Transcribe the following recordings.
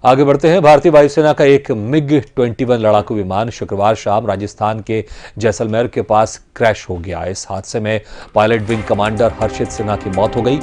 आगे बढ़ते हैं। भारतीय वायुसेना का एक MiG-21 लड़ाकू विमान शुक्रवार शाम राजस्थान के जैसलमेर के पास क्रैश हो गया। इस हादसे में पायलट विंग कमांडर हर्षित सिन्हा की मौत हो गई।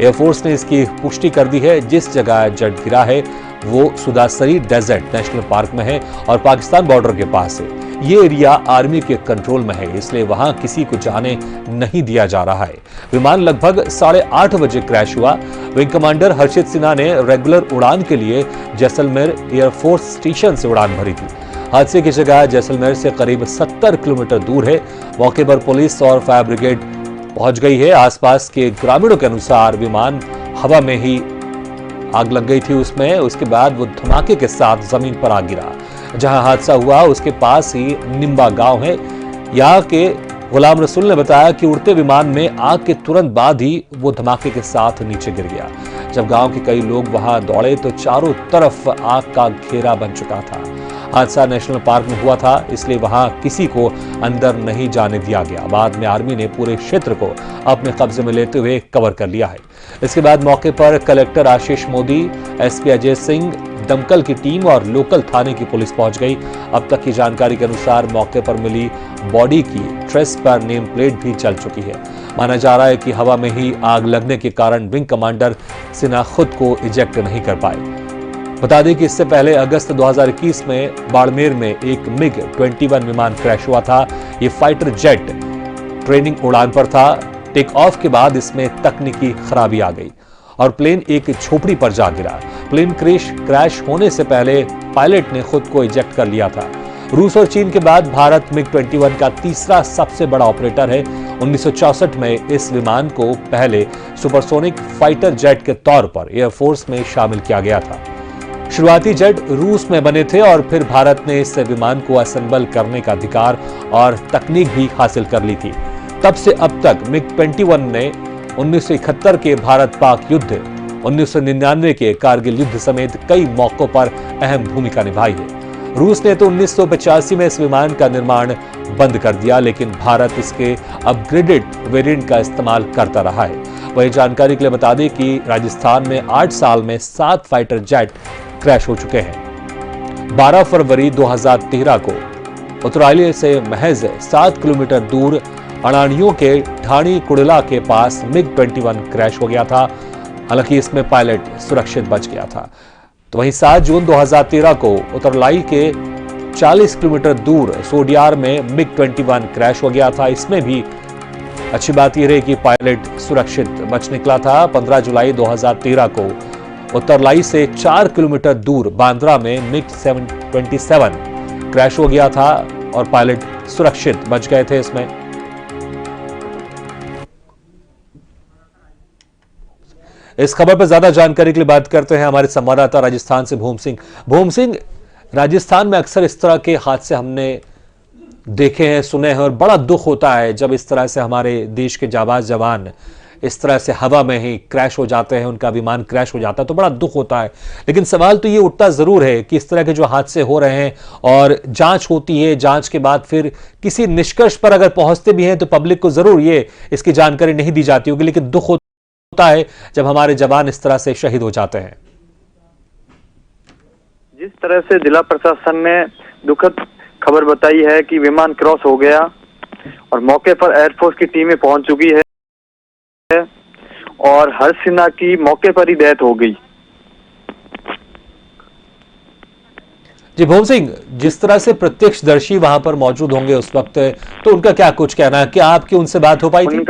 एयरफोर्स ने इसकी पुष्टि कर दी है। जिस जगह जेट गिरा है वो सुदासरी डेजर्ट नेशनल पार्क में है और पाकिस्तान बॉर्डर के पास है। ये एरिया आर्मी के कंट्रोल में है, इसलिए वहां किसी को जाने नहीं दिया जा रहा है। विमान लगभग 8:30 बजे क्रैश हुआ। विंग कमांडर हर्षित सिन्हा ने रेगुलर उड़ान के लिए जैसलमेर एयरफोर्स स्टेशन से उड़ान भरी थी। हादसे की जगह जैसलमेर से करीब 70 किलोमीटर दूर है। मौके पर पुलिस और फायर ब्रिगेड पहुंच गई है। आसपास के ग्रामीणों के अनुसार विमान हवा में ही आग लग गई थी उसके बाद वो धमाके के साथ जमीन पर आ गिरा। जहां हादसा हुआ उसके पास ही निम्बा गांव है। यहाँ के गुलाम रसूल ने बताया कि उड़ते विमान में आग के तुरंत बाद ही वो धमाके के साथ नीचे गिर गया। जब गांव के कई लोग वहां दौड़े तो चारों तरफ आग का घेरा बन चुका था। हादसा नेशनल पार्क में हुआ था, इसलिए वहां किसी को अंदर नहीं जाने दिया गया। बाद में आर्मी ने पूरे क्षेत्र को अपने कब्जे में लेते हुए कवर कर लिया है। इसके बाद मौके पर कलेक्टर आशीष मोदी, एसपी अजय सिंह, दमकल की टीम और लोकल थाने की पुलिस पहुंच गई। अब तक की जानकारी के अनुसार मौके पर मिली बॉडी की ट्रेस पर नेम प्लेट भी जल चुकी है। माना जा रहा है कि हवा में ही आग लगने के कारण विंग कमांडर सिन्हा खुद को इजेक्ट नहीं कर पाए। बता दें कि इससे पहले अगस्त 2021 में बाड़मेर में एक MiG-21 विमान क्रैश हुआ था। ये फाइटर जेट ट्रेनिंग उड़ान पर था। टेक ऑफ के बाद इसमें तकनीकी खराबी आ गई और प्लेन एक झोपड़ी पर जा गिरा। प्लेन क्रैश होने से पहले पायलट ने खुद को इजेक्ट कर लिया था। रूस और चीन के बाद भारत MiG-21 का तीसरा सबसे बड़ा ऑपरेटर है। 1964 में इस विमान को पहले सुपरसोनिक फाइटर जेट के तौर पर एयरफोर्स में शामिल किया गया था। शुरुआती जेट रूस में बने थे और फिर भारत ने इस विमान को असेंबल करने का अधिकार और तकनीक भी हासिल कर ली थी। तब से अब तक MiG-21 ने 1971 के भारत पाक युद्ध, 1999 के कारगिल युद्ध समेत कई मौकों पर अहम भूमिका निभाई है। रूस ने तो 1985 में इस विमान का निर्माण बंद कर दिया, लेकिन भारत इसके अपग्रेडेड वेरिएंट का इस्तेमाल करता रहा है। वही जानकारी के लिए बता दें कि राजस्थान में 8 साल में 7 फाइटर जेट क्रैश हो चुके हैं। 12 फरवरी 2013 को उत्तराली से महज 7 किलोमीटर दूर अणानियों के ढाणी कुड़ला के पास MiG-21 क्रैश हो गया था। हालांकि इसमें पायलट सुरक्षित बच गया था। तो वहीं 7 जून 2013 को उत्तरलाई के 40 किलोमीटर दूर सोडियार में MiG-21 क्रैश हो गया था। इसमें भी अच्छी बात यह रही कि पायलट सुरक्षित बच निकला था। 15 जुलाई 2013 को उत्तरलाई से 4 किलोमीटर दूर बांद्रा में MiG-27 क्रैश हो गया था और पायलट सुरक्षित बच गए थे इसमें। इस खबर पर ज्यादा जानकारी के लिए बात करते हैं हमारे संवाददाता राजस्थान से भूम सिंह। भूम सिंह, राजस्थान में अक्सर इस तरह के हादसे हमने देखे हैं, सुने हैं और बड़ा दुख होता है जब इस तरह से हमारे देश के जाबाज जवान इस तरह से हवा में ही क्रैश हो जाते हैं, उनका विमान क्रैश हो जाता है तो बड़ा दुख होता है। लेकिन सवाल तो ये उठता जरूर है कि इस तरह के जो हादसे हो रहे हैं और जांच होती है, जांच के बाद फिर किसी निष्कर्ष पर अगर पहुंचते भी हैं तो पब्लिक को जरूर ये इसकी जानकारी नहीं दी जाती होगी, लेकिन दुख होता है जब हमारे जवान इस तरह से शहीद हो जाते हैं। जिस तरह से जिला प्रशासन ने दुखद खबर बताई है कि विमान क्रॉस हो गया और मौके पर एयरफोर्स की टीमें पहुंच चुकी है और हर्ष सिन्हा की मौके पर ही डेथ हो गई। जी भूम सिंह, जिस तरह से प्रत्यक्षदर्शी वहां पर मौजूद होंगे उस वक्त, तो उनका क्या कुछ कहना है? क्या आपकी उनसे बात हो पाई थी?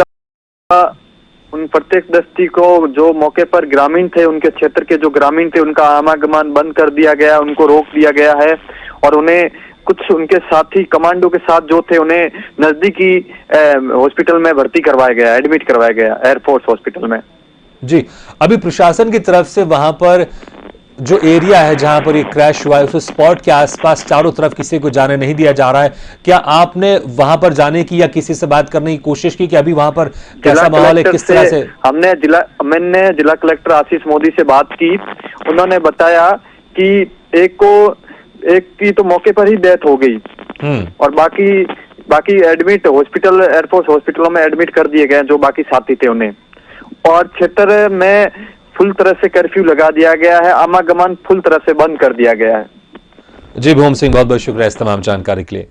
उन प्रत्यक्षदर्शी को जो मौके पर ग्रामीण थे, उनके क्षेत्र के जो ग्रामीण थे, उनका आवागमन बंद कर दिया गया, उनको रोक दिया गया है और उन्हें कुछ उनके साथी कमांडो के साथ जो थे उन्हें नजदीकी हॉस्पिटल में भर्ती करवाया गया, एडमिट करवाया गया एयरफोर्स हॉस्पिटल में। जी, अभी प्रशासन की तरफ से वहां पर जो एरिया है जहां पर ये क्रैश हुआ है उस स्पॉट के आसपास चारों तरफ किसी को जाने नहीं दिया जा रहा है। क्या आपने वहां पर जाने की या किसी से बात करने की कोशिश की कि अभी वहां पर कैसा माहौल है, किस तरह से? मैंने जिला कलेक्टर आशीष मोदी से बात की। उन्होंने बताया कि एक की तो मौके पर ही डेथ हो गई और बाकी एडमिट हॉस्पिटल, एयरफोर्स हॉस्पिटलों में एडमिट कर दिए गए जो बाकी साथी थे उन्हें। और क्षेत्र में फुल तरह से कर्फ्यू लगा दिया गया है, आवागमन फुल तरह से बंद कर दिया गया है। जी भूम सिंह, बहुत बहुत शुक्रिया इस तमाम जानकारी के लिए।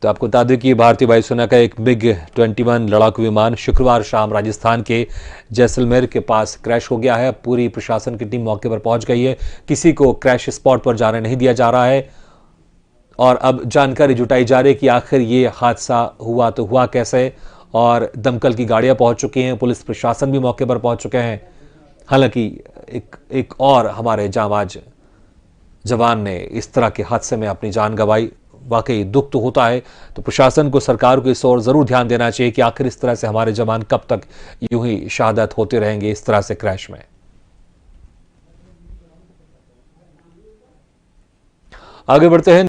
तो आपको बता दें कि भारतीय वायुसेना का एक MiG-21 लड़ाकू विमान शुक्रवार शाम राजस्थान के जैसलमेर के पास क्रैश हो गया है। पूरी प्रशासन की टीम मौके पर पहुंच गई है, किसी को क्रैश स्पॉट पर जाने नहीं दिया जा रहा है और अब जानकारी जुटाई जा रही है कि आखिर ये हादसा हुआ तो हुआ कैसे। और दमकल की गाड़ियां पहुंच चुकी हैं, पुलिस प्रशासन भी मौके पर पहुंच चुके हैं। हालांकि एक और हमारे जांबाज जवान ने इस तरह के हादसे में अपनी जान गंवाई। वाकई दुख तो होता है, तो प्रशासन को, सरकार को इस ओर जरूर ध्यान देना चाहिए कि आखिर इस तरह से हमारे जवान कब तक यूं ही शहादत होते रहेंगे इस तरह से क्रैश में। आगे बढ़ते हैं।